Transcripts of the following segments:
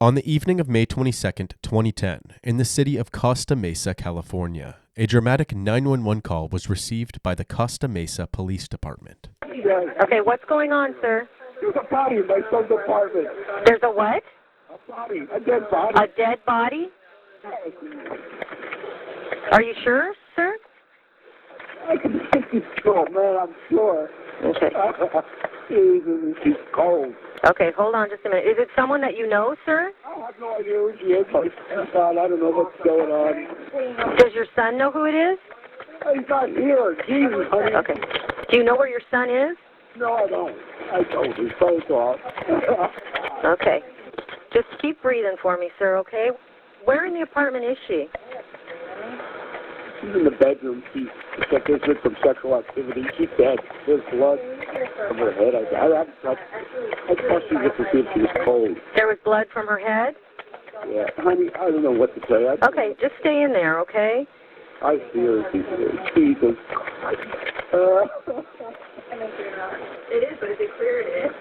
On the evening of May 22, 2010, in the city of Costa Mesa, California, a dramatic 911 call was received by the Costa Mesa Police Department. Okay, what's going on, sir? There's a body in my son's apartment. There's a what? A body, a dead body. A dead body? Are you sure, sir? I can think he's sure, man, I'm sure. Okay. He's cold. Okay, hold on just a minute. Is it someone that you know, sir? I have no idea who she is, but God, I don't know what's going on. Does your son know who it is? He's not here. Jesus, honey. Okay. Do you know where your son is? No, I don't. I told his phone's off. Okay. Just keep breathing for me, sir, okay? Where in the apartment is she? She's in the bedroom. She's like there's been some sexual activity. She's dead. There's blood from her head. I thought she was to see if she was cold. There was blood from her head? Yeah, honey, I don't know what to say. Okay, just stay in there, okay? I fear Jesus. It is, but is it clear it is?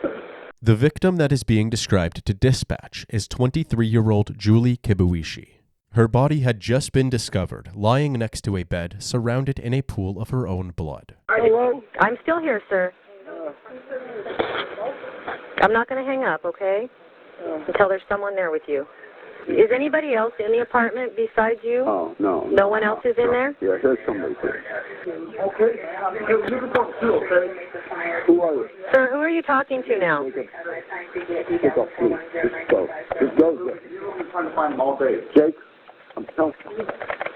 The victim that is being described to dispatch is 23-year-old Julie Kibuishi. Her body had just been discovered, lying next to a bed surrounded in a pool of her own blood. Hello? I'm still here, sir. I'm not going to hang up, okay? Until there's someone there with you. Is anybody else in the apartment besides you? Oh, no. No one else is in there? Yeah, there's somebody there. Okay. You can talk too, okay? Who are you? Sir, who are you talking to now? Take off, please. Just go. Just go. You've trying to find him all day. Jake, I'm telling you.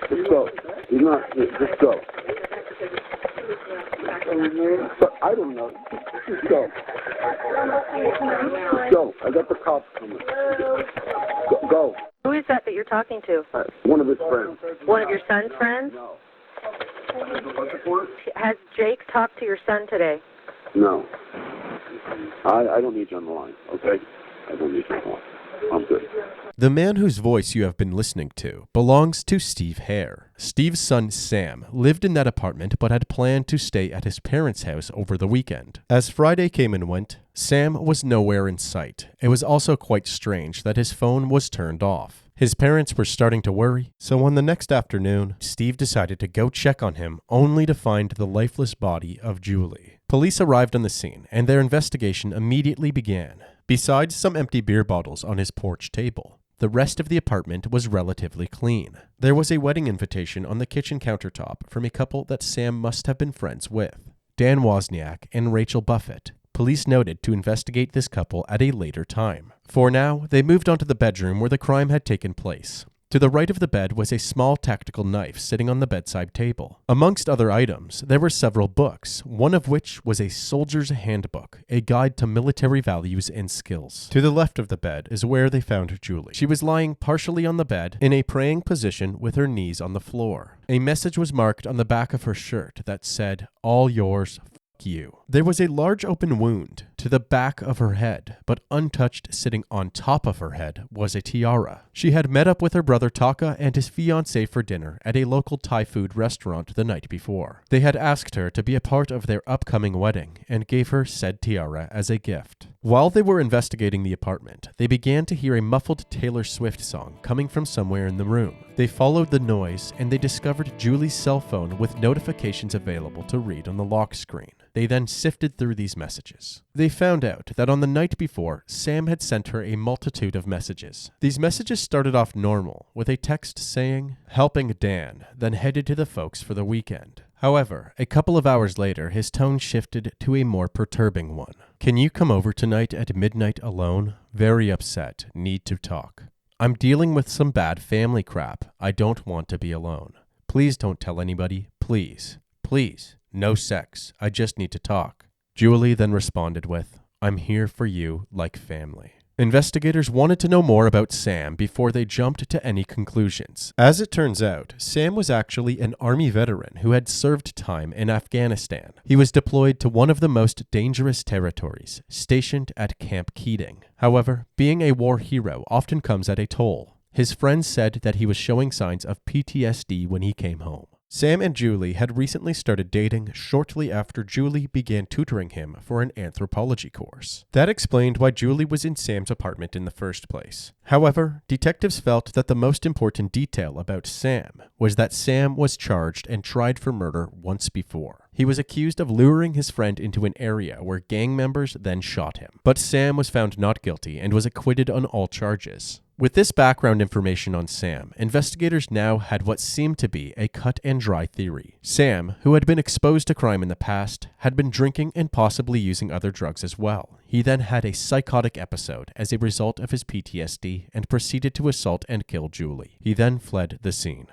Just go. He's not. Just go. But I don't know. Just go. Just go. I got the cops coming. Go. Who is that you're talking to? One of his friends. One of your son's friends? No. Has Jake talked to your son today? No. I don't need you on the line, okay? I don't need you on the line. I'm good. The man whose voice you have been listening to belongs to Steve Herr. Steve's son Sam lived in that apartment but had planned to stay at his parents' house over the weekend. As Friday came and went, Sam was nowhere in sight. It was also quite strange that his phone was turned off. His parents were starting to worry, so on the next afternoon, Steve decided to go check on him, only to find the lifeless body of Julie. Police arrived on the scene, and their investigation immediately began. Besides some empty beer bottles on his porch table, the rest of the apartment was relatively clean. There was a wedding invitation on the kitchen countertop from a couple that Sam must have been friends with, Dan Wozniak and Rachel Buffett. Police noted to investigate this couple at a later time. For now, they moved on to the bedroom where the crime had taken place. To the right of the bed was a small tactical knife sitting on the bedside table. Amongst other items, there were several books, one of which was a soldier's handbook, a guide to military values and skills. To the left of the bed is where they found Julie. She was lying partially on the bed in a praying position with her knees on the floor. A message was marked on the back of her shirt that said, "All yours, you." There was a large open wound to the back of her head, but untouched sitting on top of her head was a tiara. She had met up with her brother Taka and his fiancée for dinner at a local Thai food restaurant the night before. They had asked her to be a part of their upcoming wedding and gave her said tiara as a gift. While they were investigating the apartment, they began to hear a muffled Taylor Swift song coming from somewhere in the room. They followed the noise and they discovered Julie's cell phone with notifications available to read on the lock screen. They then sifted through these messages. They found out that on the night before, Sam had sent her a multitude of messages. These messages started off normal, with a text saying, "Helping Dan," then headed to the folks for the weekend. However, a couple of hours later, his tone shifted to a more perturbing one. "Can you come over tonight at midnight alone? Very upset. Need to talk. I'm dealing with some bad family crap. I don't want to be alone. Please don't tell anybody. Please. Please. No sex. I just need to talk." Julie then responded with, "I'm here for you like family." Investigators wanted to know more about Sam before they jumped to any conclusions. As it turns out, Sam was actually an Army veteran who had served time in Afghanistan. He was deployed to one of the most dangerous territories, stationed at Camp Keating. However, being a war hero often comes at a toll. His friends said that he was showing signs of PTSD when he came home. Sam and Julie had recently started dating shortly after Julie began tutoring him for an anthropology course. That explained why Julie was in Sam's apartment in the first place. However, detectives felt that the most important detail about Sam was that Sam was charged and tried for murder once before. He was accused of luring his friend into an area where gang members then shot him. But Sam was found not guilty and was acquitted on all charges. With this background information on Sam, investigators now had what seemed to be a cut-and-dry theory. Sam, who had been exposed to crime in the past, had been drinking and possibly using other drugs as well. He then had a psychotic episode as a result of his PTSD and proceeded to assault and kill Julie. He then fled the scene.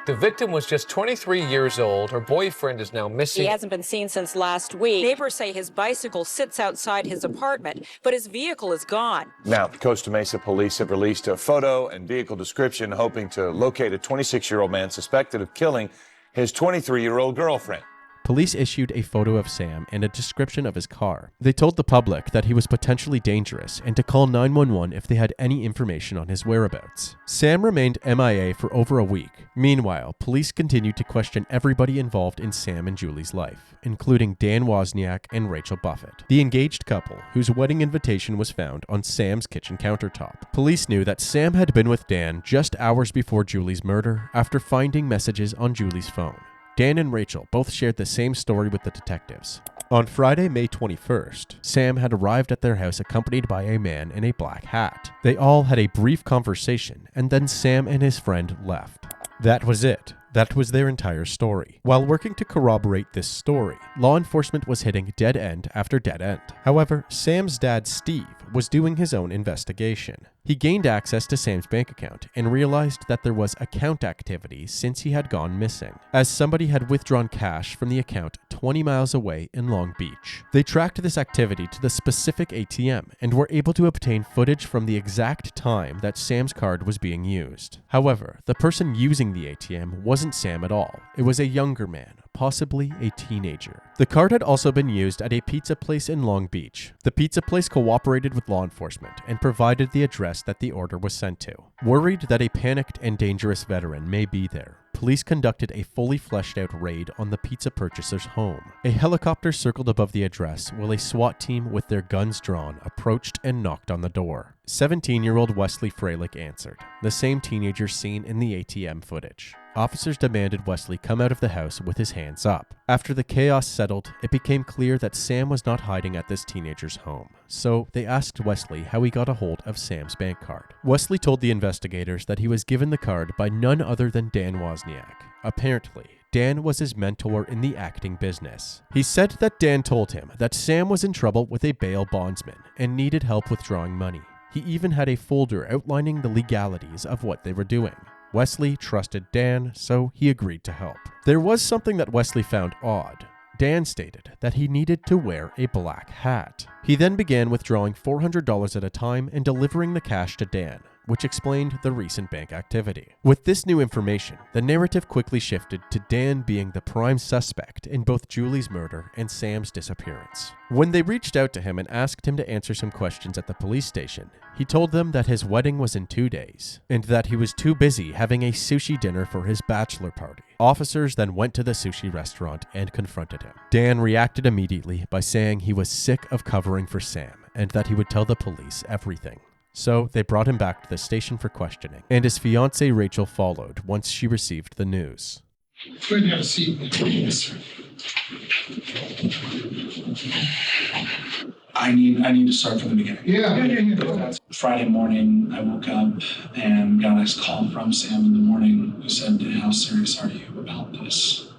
The victim was just 23 years old. Her boyfriend is now missing. He hasn't been seen since last week. Neighbors say his bicycle sits outside his apartment, but his vehicle is gone. Now, Costa Mesa police have released a photo and vehicle description hoping to locate a 26-year-old man suspected of killing his 23-year-old girlfriend. Police issued a photo of Sam and a description of his car. They told the public that he was potentially dangerous and to call 911 if they had any information on his whereabouts. Sam remained MIA for over a week. Meanwhile, police continued to question everybody involved in Sam and Julie's life, including Dan Wozniak and Rachel Buffett, the engaged couple whose wedding invitation was found on Sam's kitchen countertop. Police knew that Sam had been with Dan just hours before Julie's murder after finding messages on Julie's phone. Dan and Rachel both shared the same story with the detectives. On Friday, May 21st, Sam had arrived at their house accompanied by a man in a black hat. They all had a brief conversation, and then Sam and his friend left. That was it. That was their entire story. While working to corroborate this story, law enforcement was hitting dead end after dead end. However, Sam's dad, Steve, was doing his own investigation. He gained access to Sam's bank account and realized that there was account activity since he had gone missing, as somebody had withdrawn cash from the account 20 miles away in Long Beach. They tracked this activity to the specific ATM and were able to obtain footage from the exact time that Sam's card was being used. However, the person using the ATM wasn't Sam at all. It was a younger man, possibly a teenager. The card had also been used at a pizza place in Long Beach. The pizza place cooperated with law enforcement and provided the address that the order was sent to. Worried that a panicked and dangerous veteran may be there, police conducted a fully fleshed out raid on the pizza purchaser's home. A helicopter circled above the address while a SWAT team with their guns drawn approached and knocked on the door. 17-year-old Wesley Freilich answered, the same teenager seen in the ATM footage. Officers demanded Wesley come out of the house with his hands up. After the chaos settled, it became clear that Sam was not hiding at this teenager's home, so they asked Wesley how he got a hold of Sam's bank card. Wesley told the investigators that he was given the card by none other than Dan Wozniak. Apparently, Dan was his mentor in the acting business. He said that Dan told him that Sam was in trouble with a bail bondsman and needed help withdrawing money. He even had a folder outlining the legalities of what they were doing. Wesley trusted Dan, so he agreed to help. There was something that Wesley found odd. Dan stated that he needed to wear a black hat. He then began withdrawing $400 at a time and delivering the cash to Dan, which explained the recent bank activity. With this new information, the narrative quickly shifted to Dan being the prime suspect in both Julie's murder and Sam's disappearance. When they reached out to him and asked him to answer some questions at the police station, he told them that his wedding was in 2 days, and that he was too busy having a sushi dinner for his bachelor party. Officers then went to the sushi restaurant and confronted him. Dan reacted immediately by saying he was sick of covering for Sam, and that he would tell the police everything. So they brought him back to the station for questioning, and his fiancée Rachel followed once she received the news. Go ahead and have a seat. Yes, sir. I need to start from the beginning. Yeah. Friday morning, I woke up and got a call from Sam in the morning who said, "How serious are you about this?"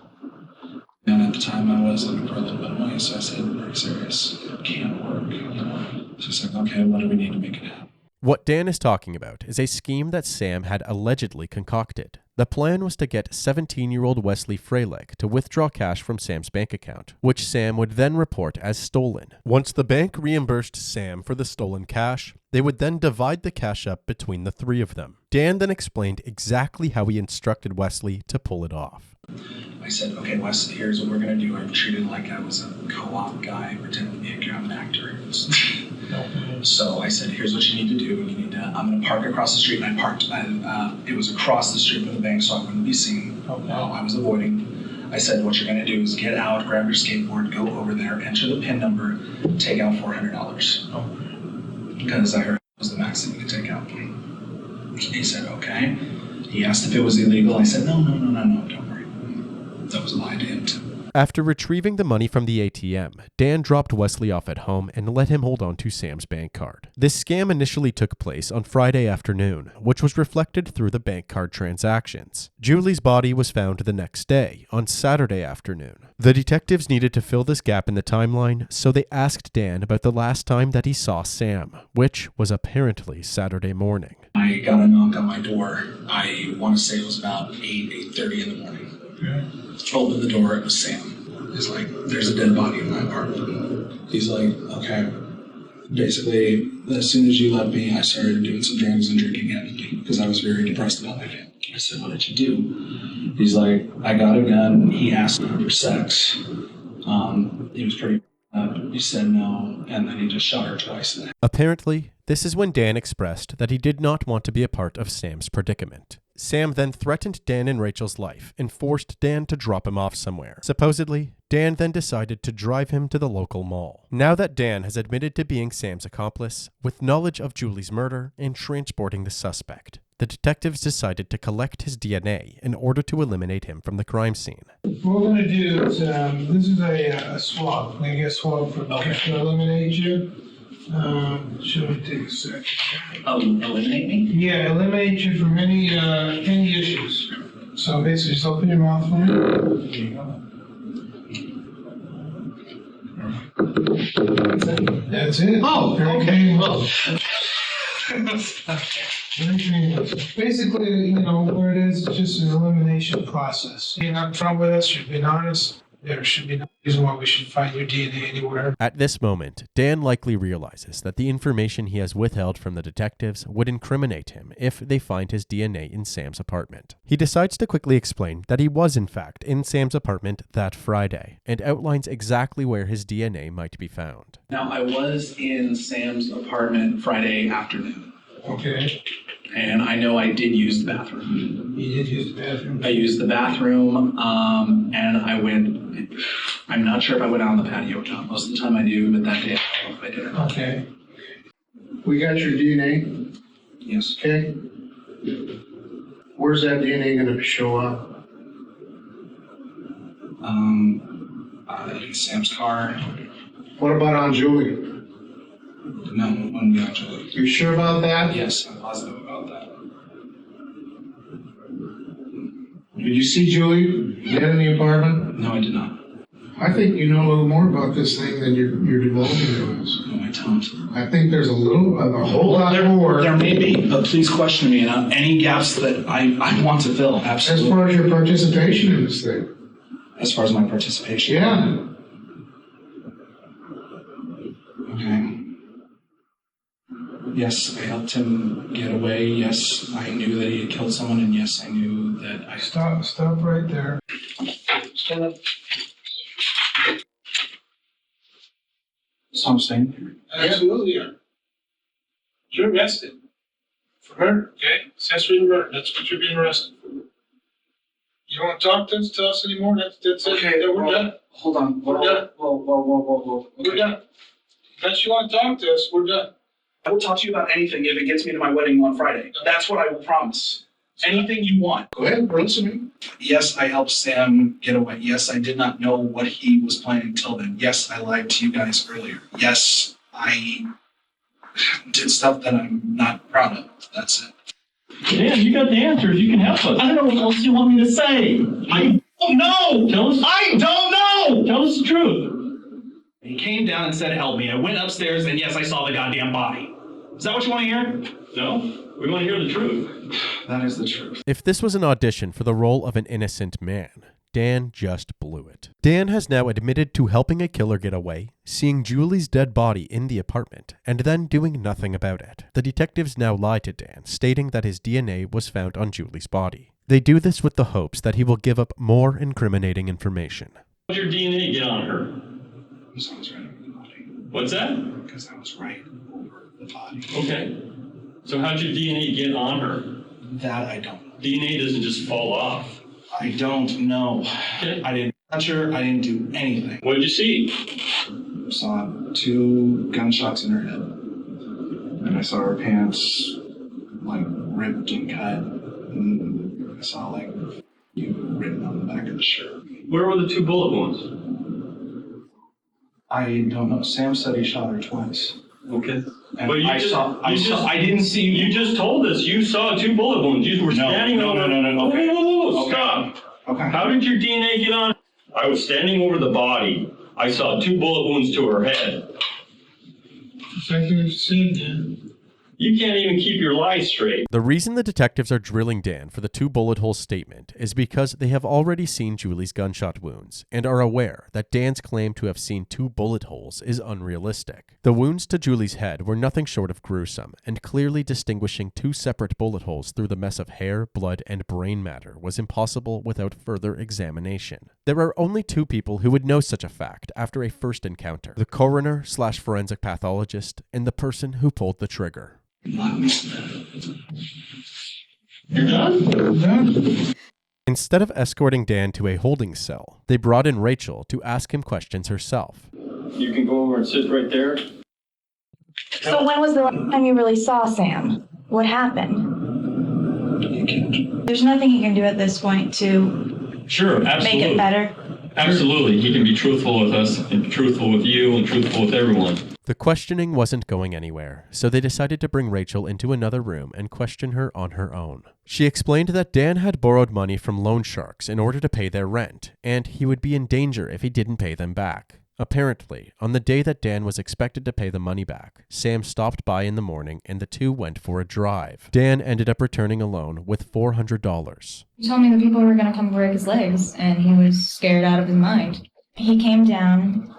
And at the time, I was looking for a little bit of money, so I said, "Very serious. It can't work." She's like, "Okay, what do we need to make it happen?" What Dan is talking about is a scheme that Sam had allegedly concocted. The plan was to get 17-year-old Wesley Freilich to withdraw cash from Sam's bank account, which Sam would then report as stolen. Once the bank reimbursed Sam for the stolen cash, they would then divide the cash up between the three of them. Dan then explained exactly how he instructed Wesley to pull it off. I said, okay, Wes, here's what we're gonna do. I've treated like I was a co-op guy, pretending to be an actor. So I said, here's what you need to do. I'm gonna park across the street, and I parked. It was across the street from the bank, so I wouldn't be seen while I was avoiding. I said, what you're gonna do is get out, grab your skateboard, go over there, enter the PIN number, take out $400. Because I heard it was the max that you could take out. He said, okay. He asked if it was illegal. I said, no, don't worry. That was a lie to him too. After retrieving the money from the ATM, Dan dropped Wesley off at home and let him hold on to Sam's bank card. This scam initially took place on Friday afternoon, which was reflected through the bank card transactions. Julie's body was found the next day, on Saturday afternoon. The detectives needed to fill this gap in the timeline, so they asked Dan about the last time that he saw Sam, which was apparently Saturday morning. I got a knock on my door. I want to say it was about 8:30 in the morning. Okay. Opened the door, it was Sam. He's like, there's a dead body in my apartment. He's like, okay. Basically, as soon as you left me, I started doing some drugs and drinking again because I was very depressed about my family. I said, what did you do? He's like, I got a gun. He asked me for sex. He was pretty he said no, and then he just shot her twice. Apparently, this is when Dan expressed that he did not want to be a part of Sam's predicament. Sam then threatened Dan and Rachel's life and forced Dan to drop him off somewhere. Supposedly, Dan then decided to drive him to the local mall. Now that Dan has admitted to being Sam's accomplice, with knowledge of Julie's murder and transporting the suspect, the detectives decided to collect his DNA in order to eliminate him from the crime scene. What we're going to do is, this is a swab. We're going to get a swab to eliminate you. Should we take a sec? Eliminate me? Yeah, eliminate you from any issues. So basically, just open your mouth for me. There you go. That's it. Oh, okay. Well. Basically, you know, where it is, it's just an elimination process. You're not in trouble with us, you've been honest. There should be no reason why we should find your DNA anywhere. At this moment, Dan likely realizes that the information he has withheld from the detectives would incriminate him if they find his DNA in Sam's apartment. He decides to quickly explain that he was in fact in Sam's apartment that Friday, and outlines exactly where his DNA might be found. Now, I was in Sam's apartment Friday afternoon. Okay. And I know I did use the bathroom. You did use the bathroom? I used the bathroom, and I went, I'm not sure if I went out on the patio or not. Most of the time I do, but that day I don't know if I did or not. Okay. We got your DNA? Yes. Okay. Where's that DNA going to show up? In Sam's car. What about on Julie? No, it wouldn't be on Julie. You sure about that? Yes, I'm positive about that. Did you see Julie dead in the apartment? No, I did not. I think you know a little more about this thing than you're divulging to us. No, I don't. I think there's a whole lot more. There may be, but please question me and any gaps that I want to fill. Absolutely. As far as your participation in this thing. As far as my participation? Yeah. Okay. Yes, I helped him get away. Yes, I knew that he had killed someone, and yes, I knew that I... Stop right there. Stand up. So I'm saying? Absolutely, yeah. You're arrested. For murder, okay? Accessory to murder, that's what you're being arrested for. You don't want to talk to us anymore? That's okay, it. We're done. Hold on. We're done. Whoa. Okay. We're done. Unless you want to talk to us, we're done. I will talk to you about anything if it gets me to my wedding on Friday. That's what I will promise. Anything you want. Go ahead, we're listening. Yes, I helped Sam get away. Yes, I did not know what he was planning until then. Yes, I lied to you guys earlier. Yes, I did stuff that I'm not proud of. That's it. Dan, you got the answers. You can help us. I don't know what else you want me to say. I don't know. Tell us. I don't know. Tell us the truth. He came down and said, help me. I went upstairs and yes, I saw the goddamn body. Is that what you want to hear? No. We want to hear the truth. That is the truth. If this was an audition for the role of an innocent man, Dan just blew it. Dan has now admitted to helping a killer get away, seeing Julie's dead body in the apartment, and then doing nothing about it. The detectives now lie to Dan, stating that his DNA was found on Julie's body. They do this with the hopes that he will give up more incriminating information. How'd your DNA get on her? Because I was right over the body. What's that? Because I was right over the body. Okay. So how'd your DNA get on her? That I don't know. DNA doesn't just fall off. I don't know. Okay. I didn't touch her. I didn't do anything. What did you see? I saw 2 gunshots in her head. And I saw her pants, like, ripped and cut. And I saw, like, written on the back of the shirt. Where were the 2 bullet wounds? I don't know. Sam said he shot her twice. Okay. And But I didn't see. You just told us you saw 2 bullet wounds. You were standing over. No. Okay. Whoa, Okay. stop. Okay. How did your DNA get on? I was standing over the body. I saw 2 bullet wounds to her head. Exactly what you said, Dan. You can't even keep your lies straight. The reason the detectives are drilling Dan for the 2 bullet hole statement is because they have already seen Julie's gunshot wounds and are aware that Dan's claim to have seen 2 bullet holes is unrealistic. The wounds to Julie's head were nothing short of gruesome, and clearly distinguishing 2 separate bullet holes through the mess of hair, blood, and brain matter was impossible without further examination. There are only 2 people who would know such a fact after a first encounter: the coroner/forensic pathologist and the person who pulled the trigger. You're done? Instead of escorting Dan to a holding cell, they brought in Rachel to ask him questions herself. You can go over and sit right there. So when was the last time you really saw Sam? What happened? There's nothing you can do at this point to Sure, absolutely. make it better? Absolutely. He can be truthful with us, and truthful with you, and truthful with everyone. The questioning wasn't going anywhere, so they decided to bring Rachel into another room and question her on her own. She explained that Dan had borrowed money from loan sharks in order to pay their rent, and he would be in danger if he didn't pay them back. Apparently, on the day that Dan was expected to pay the money back, Sam stopped by in the morning and the 2 went for a drive. Dan ended up returning alone with $400. He told me the people were going to come break his legs, and he was scared out of his mind. He came down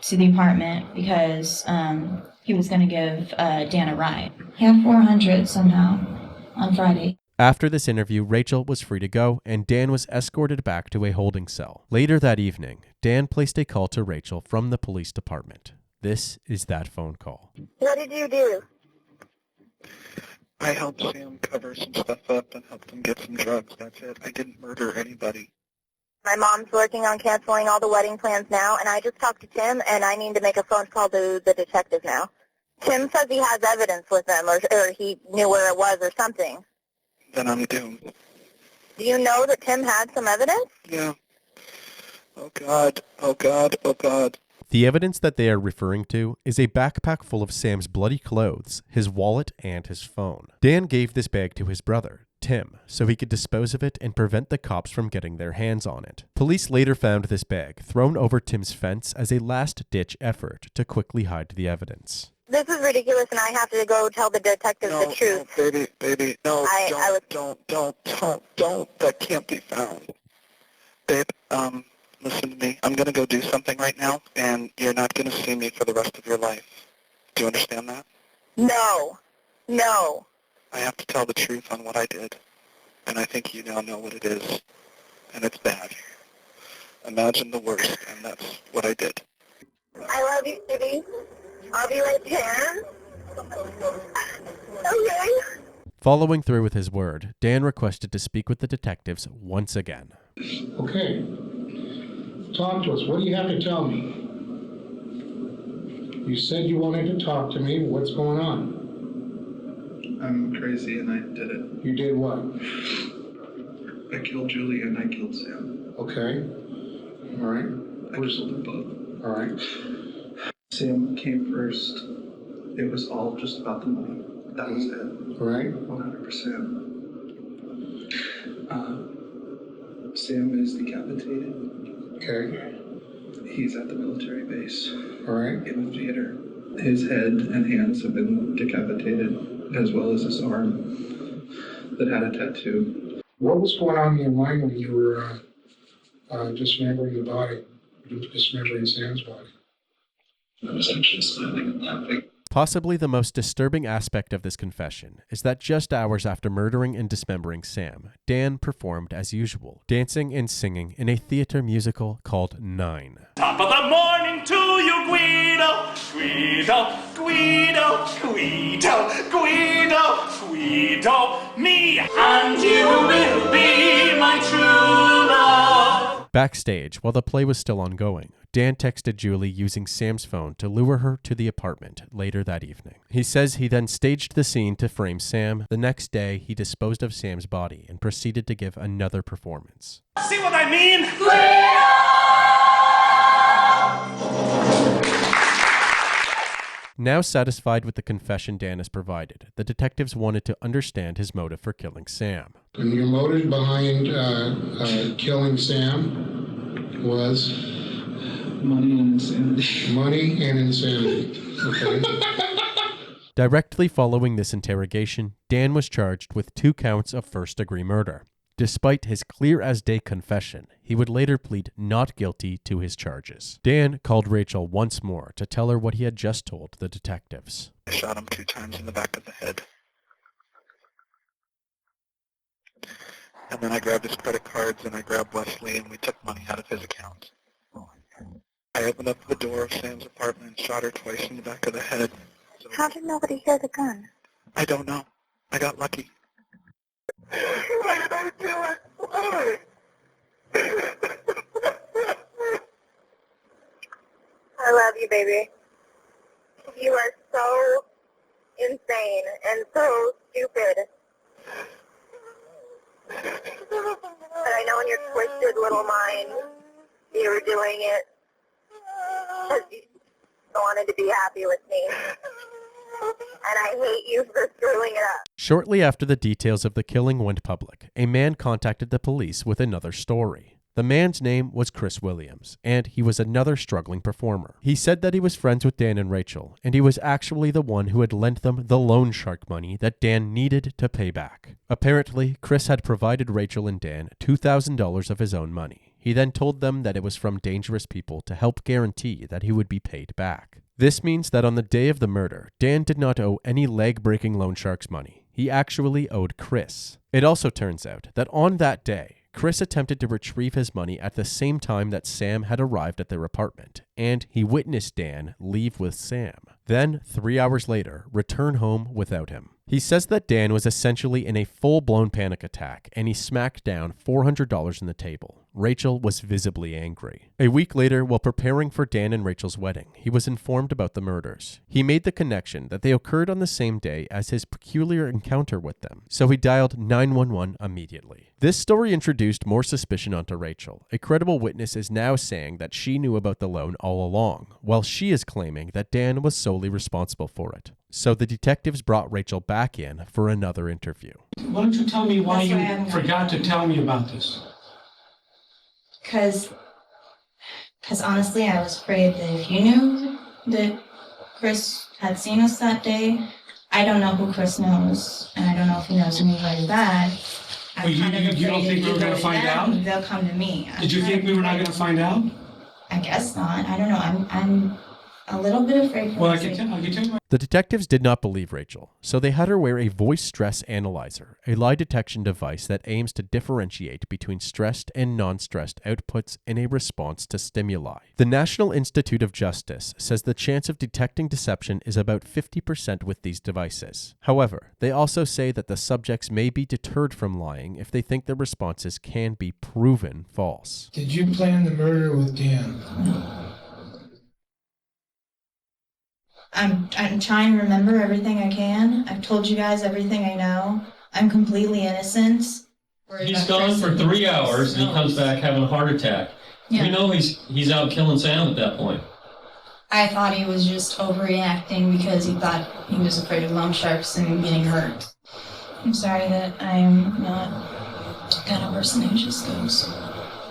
to the apartment because he was going to give Dan a ride. He had $400 somehow on Friday. After this interview, Rachel was free to go, and Dan was escorted back to a holding cell. Later that evening, Dan placed a call to Rachel from the police department. This is that phone call. What did you do? I helped Sam cover some stuff up and helped him get some drugs. That's it. I didn't murder anybody. My mom's working on canceling all the wedding plans now, and I just talked to Tim, and I need to make a phone call to the detective now. Tim says he has evidence with them, or he knew where it was or something. Then I'm doomed. Do you know that Tim had some evidence? Yeah. Oh, God. Oh, God. Oh, God. The evidence that they are referring to is a backpack full of Sam's bloody clothes, his wallet, and his phone. Dan gave this bag to his brother, Tim, so he could dispose of it and prevent the cops from getting their hands on it. Police later found this bag thrown over Tim's fence as a last-ditch effort to quickly hide the evidence. This is ridiculous, and I have to go tell the detective the truth. No, baby, no, don't. That can't be found. Babe, listen to me. I'm going to go do something right now, and you're not going to see me for the rest of your life. Do you understand that? No. I have to tell the truth on what I did, and I think you now know what it is, and it's bad. Imagine the worst, and that's what I did. I love you, baby. I'll be right there. Okay. Following through with his word, Dan requested to speak with the detectives once again. Okay. Talk to us. What do you have to tell me? You said you wanted to talk to me. What's going on? I'm crazy and I did it. You did what? I killed Julie and I killed Sam. Okay. All right. I killed them both. All right. Sam came first. It was all just about the money. That was it. All right. 100%. Sam is decapitated. Okay. He's at the military base. All right. In the theater. His head and hands have been decapitated, as well as his arm that had a tattoo. What was going on in your mind when you were dismembering the body, dismembering Sam's body? I was actually smiling and laughing. Possibly the most disturbing aspect of this confession is that just hours after murdering and dismembering Sam, Dan performed as usual, dancing and singing in a theater musical called 9. Top of the morning to you, Guido, Guido, Guido, Guido, Guido, Guido, me, and you will be my true love. Backstage, while the play was still ongoing, Dan texted Julie using Sam's phone to lure her to the apartment later that evening. He says he then staged the scene to frame Sam. The next day, he disposed of Sam's body and proceeded to give another performance. See what I mean? Now satisfied with the confession Dan has provided, the detectives wanted to understand his motive for killing Sam. And your motive behind killing Sam was? Money and insanity. Money and insanity. Okay. Directly following this interrogation, Dan was charged with 2 counts of first-degree murder. Despite his clear-as-day confession, he would later plead not guilty to his charges. Dan called Rachel once more to tell her what he had just told the detectives. I shot him 2 times in the back of the head. And then I grabbed his credit cards and I grabbed Wesley and we took money out of his account. I opened up the door of Sam's apartment and shot her twice in the back of the head. How did nobody hear the gun? I don't know. I got lucky. I love you, baby. You are so insane and so stupid. But I know in your twisted little mind you were doing it because you wanted to be happy with me. And I hate you for screwing it up. Shortly after the details of the killing went public, a man contacted the police with another story. The man's name was Chris Williams, and he was another struggling performer. He said that he was friends with Dan and Rachel, and he was actually the one who had lent them the loan shark money that Dan needed to pay back. Apparently, Chris had provided Rachel and Dan $2,000 of his own money. He then told them that it was from dangerous people to help guarantee that he would be paid back. This means that on the day of the murder, Dan did not owe any leg-breaking loan sharks money. He actually owed Chris. It also turns out that on that day, Chris attempted to retrieve his money at the same time that Sam had arrived at their apartment, and he witnessed Dan leave with Sam. Then, 3 hours later, return home without him. He says that Dan was essentially in a full-blown panic attack, and he smacked down $400 on the table. Rachel was visibly angry. A week later, while preparing for Dan and Rachel's wedding, he was informed about the murders. He made the connection that they occurred on the same day as his peculiar encounter with them, so he dialed 911 immediately. This story introduced more suspicion onto Rachel. A credible witness is now saying that she knew about the loan all along, while she is claiming that Dan was solely responsible for it. So the detectives brought Rachel back in for another interview. Why don't you tell me why you forgot to tell me about this? Because honestly, I was afraid that if you knew that Chris had seen us that day, I don't know who Chris knows, and I don't know if he knows anybody bad. Well, you don't think we were going to find out? They'll come to me. Did you think we were not going to find out? I guess not. I don't know. I'm a little bit afraid. Well, I can tell you. The detectives did not believe Rachel, so they had her wear a voice stress analyzer, a lie detection device that aims to differentiate between stressed and non-stressed outputs in a response to stimuli. The National Institute of Justice says the chance of detecting deception is about 50% with these devices. However, they also say that the subjects may be deterred from lying if they think their responses can be proven false. Did you plan the murder with Dan? I'm trying to remember everything I can. I've told you guys everything I know. I'm completely innocent. He's gone for 3 hours and he comes back having a heart attack. Yeah. We know he's out killing Sam at that point. I thought he was just overreacting because he thought he was afraid of loan sharks and getting hurt. I'm sorry that I'm not the kind of person who just goes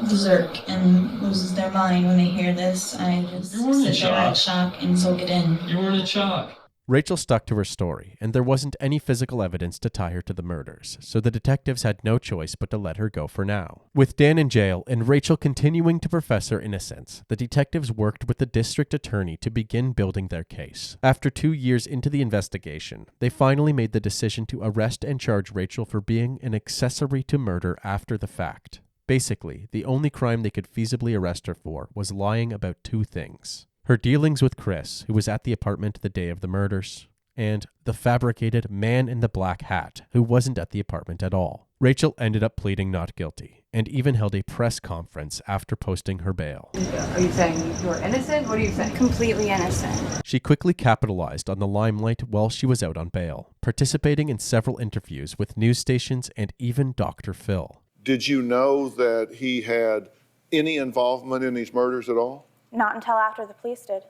berserk and loses their mind when they hear this. I just sit there in shock and soak it in. You were in shock. Rachel stuck to her story, and there wasn't any physical evidence to tie her to the murders, so the detectives had no choice but to let her go for now. With Dan in jail and Rachel continuing to profess her innocence, the detectives worked with the district attorney to begin building their case. After 2 years into the investigation, they finally made the decision to arrest and charge Rachel for being an accessory to murder after the fact. Basically, the only crime they could feasibly arrest her for was lying about 2 things: her dealings with Chris, who was at the apartment the day of the murders, and the fabricated man in the black hat, who wasn't at the apartment at all. Rachel ended up pleading not guilty, and even held a press conference after posting her bail. Are you saying you're innocent? What are you saying? Completely innocent. She quickly capitalized on the limelight while she was out on bail, participating in several interviews with news stations and even Dr. Phil. Did you know that he had any involvement in these murders at all? Not until after the police did.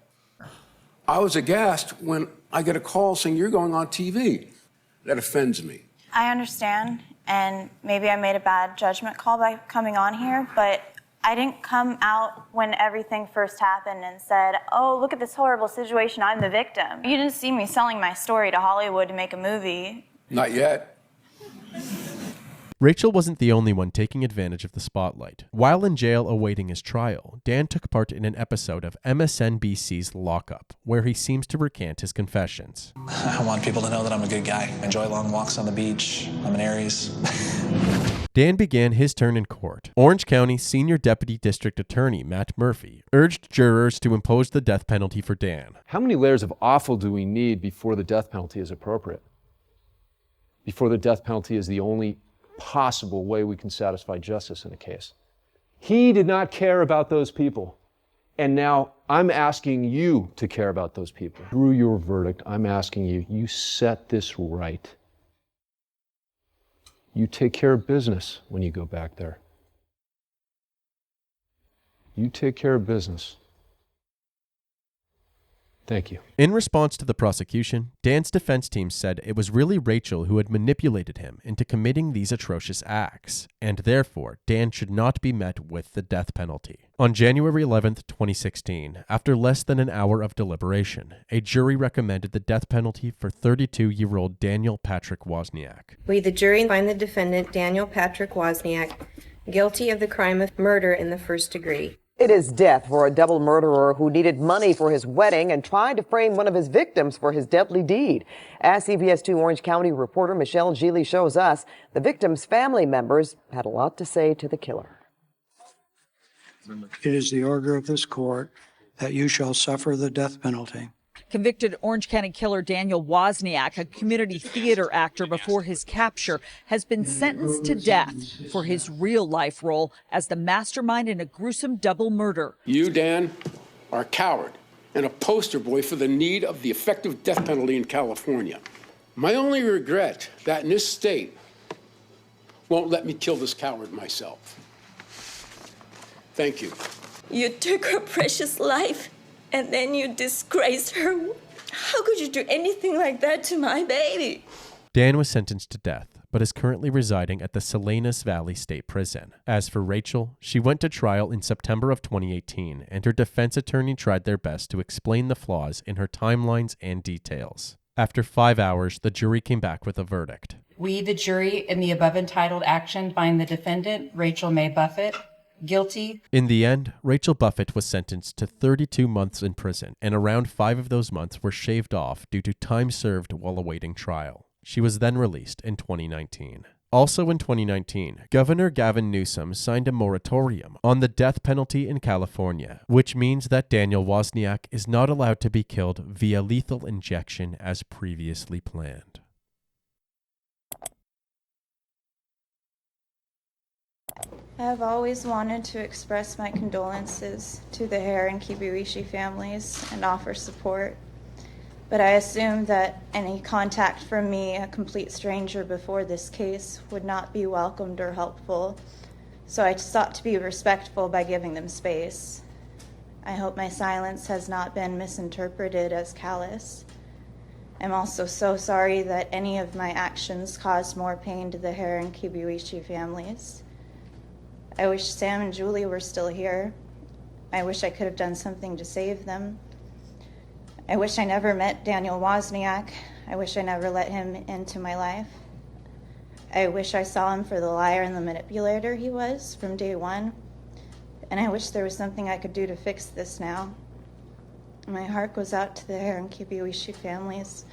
I was aghast when I get a call saying you're going on TV. That offends me. I understand, and maybe I made a bad judgment call by coming on here, but I didn't come out when everything first happened and said, oh, look at this horrible situation, I'm the victim. You didn't see me selling my story to Hollywood to make a movie. Not yet. Rachel wasn't the only one taking advantage of the spotlight. While in jail awaiting his trial, Dan took part in an episode of MSNBC's Lockup, where he seems to recant his confessions. I want people to know that I'm a good guy. I enjoy long walks on the beach. I'm an Aries. Dan began his turn in court. Orange County Senior Deputy District Attorney Matt Murphy urged jurors to impose the death penalty for Dan. How many layers of awful do we need before the death penalty is appropriate? Before the death penalty is the only possible way we can satisfy justice in a case. He did not care about those people. And now I'm asking you to care about those people. Through your verdict, I'm asking you, you set this right. You take care of business when you go back there. You take care of business. Thank you. In response to the prosecution, Dan's defense team said it was really Rachel who had manipulated him into committing these atrocious acts, and therefore Dan should not be met with the death penalty. On January 11th, 2016, after less than an hour of deliberation, a jury recommended the death penalty for 32-year-old Daniel Patrick Wozniak. We, the jury, find the defendant, Daniel Patrick Wozniak, guilty of the crime of murder in the first degree. It is death for a double murderer who needed money for his wedding and tried to frame one of his victims for his deadly deed. As CBS 2 Orange County reporter Michelle Gili shows us, the victim's family members had a lot to say to the killer. It is the order of this court that you shall suffer the death penalty. Convicted Orange County killer Daniel Wozniak, a community theater actor before his capture, has been sentenced to death for his real-life role as the mastermind in a gruesome double murder. You, Dan, are a coward and a poster boy for the need of the effective death penalty in California. My only regret that in this state won't let me kill this coward myself. Thank you. You took her precious life. And then you disgraced her. How could you do anything like that to my baby? Dan was sentenced to death, but is currently residing at the Salinas Valley State Prison. As for Rachel, she went to trial in September of 2018, and her defense attorney tried their best to explain the flaws in her timelines and details. After 5 hours, the jury came back with a verdict. We, the jury, in the above entitled action, find the defendant, Rachel May Buffett, guilty. In the end, Rachel Buffett was sentenced to 32 months in prison, and around 5 of those months were shaved off due to time served while awaiting trial. She was then released in 2019. Also in 2019, Governor Gavin Newsom signed a moratorium on the death penalty in California, which means that Daniel Wozniak is not allowed to be killed via lethal injection as previously planned. I have always wanted to express my condolences to the Herr and Kibuishi families and offer support, but I assumed that any contact from me, a complete stranger before this case, would not be welcomed or helpful, so I sought to be respectful by giving them space. I hope my silence has not been misinterpreted as callous. I'm also so sorry that any of my actions caused more pain to the Herr and Kibuishi families. I wish Sam and Julie were still here. I wish I could have done something to save them. I wish I never met Daniel Wozniak. I wish I never let him into my life. I wish I saw him for the liar and the manipulator he was from day one. And I wish there was something I could do to fix this now. My heart goes out to the Herr and Kibuishi families